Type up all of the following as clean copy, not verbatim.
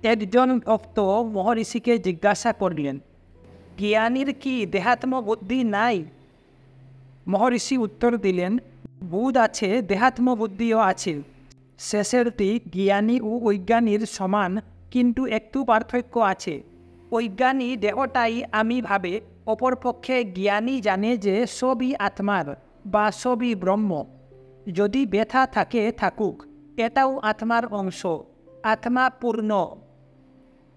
একজন ভক্ত মহর্ষিকে জিজ্ঞাসা করলেন, জ্ঞানীর কি দেহাত্ম বুদ্ধি নাই? মহর্ষি উত্তর দিলেন, বুধ আছে, দেহাত্ম বুদ্ধিও আছে। শেষেরটি জ্ঞানী ও অজ্ঞানীর সমান, কিন্তু একটু পার্থক্য আছে। অজ্ঞানী দেহটাই আমি ভাবে, অপরপক্ষে জ্ঞানী জানে যে সবই আত্মার বা সবই ব্রহ্ম। যদি ব্যথা থাকে থাকুক, এটাও আত্মার অংশ, আত্মা পূর্ণ।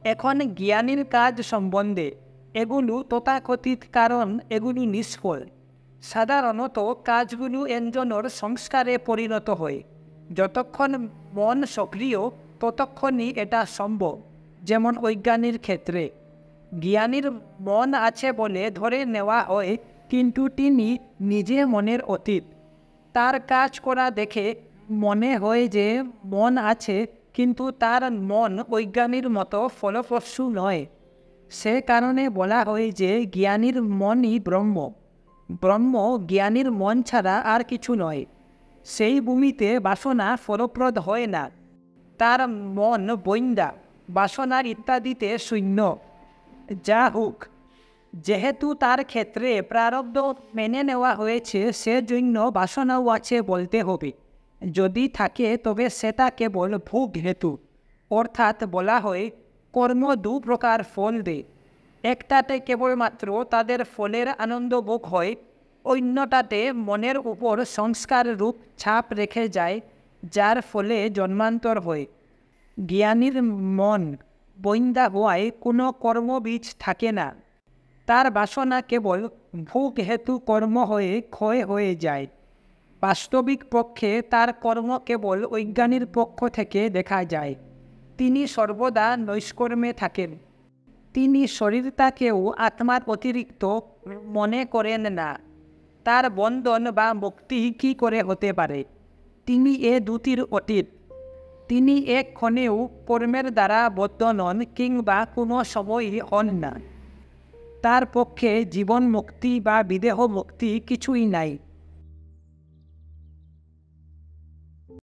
এখন জ্ঞানীর কাজ সম্বন্ধে, এগুলো তথাকথিত কারণ এগুলো নিষ্ফল। সাধারণত কাজগুলো একজনের সংস্কারে পরিণত হয়। যতক্ষণ মন সক্রিয় ততক্ষণই এটা সম্ভব। যেমন অজ্ঞানীর ক্ষেত্রে জ্ঞানীর মন আছে বলে ধরে নেওয়া হয়, কিন্তু তিনি নিজে মনের অতীত। তার কাজ করা দেখে মনে হয় যে মন আছে, কিন্তু তার মন অজ্ঞানীর মতো ফলপ্রসূ নয়। সে কারণে বলা হয় যে জ্ঞানীর মনই ব্রহ্ম। ব্রহ্ম জ্ঞানীর মন ছাড়া আর কিছু নয়। সেই ভূমিতে বাসনা ফলপ্রদ হয় না। তার মন বৈন্দা, বাসনার ইত্যাদিতে শূন্য। যা হোক, যেহেতু তার ক্ষেত্রে প্রারব্ধ মেনে নেওয়া হয়েছে, সেজন্য বাসনাও আছে বলতে হবে। যদি থাকে তবে সেটা কেবল ভোগ হেতু। অর্থাৎ বলা হয়, কর্ম দু প্রকার ফল দেয়। একটাতে কেবলমাত্র তাদের ফলের আনন্দ ভোগ হয়, অন্যটাতে মনের উপর সংস্কার রূপ ছাপ রেখে যায়, যার ফলে জন্মান্তর হয়। জ্ঞানীর মন বৈন্দা হওয়ায় কোনো কর্মবীজ থাকে না। তার বাসনা কেবল ভোগ হেতু কর্ম হয়ে ক্ষয় হয়ে যায়। বাস্তবিক পক্ষে তার কর্ম কেবল অজ্ঞানীর পক্ষ থেকে দেখা যায়। তিনি সর্বদা নৈষ্কর্মে থাকেন। তিনি শরীরটাকেও আত্মার অতিরিক্ত মনে করেন না। তার বন্ধন বা মুক্তি কী করে হতে পারে? তিনি এ দুটির অতীত। তিনি এক ক্ষণেও কর্মের দ্বারা বদ্ধ নন, কিংবা কোনো সময়ই হন না। তার পক্ষে জীবন মুক্তি বা বিদেহ মুক্তি কিছুই নাই।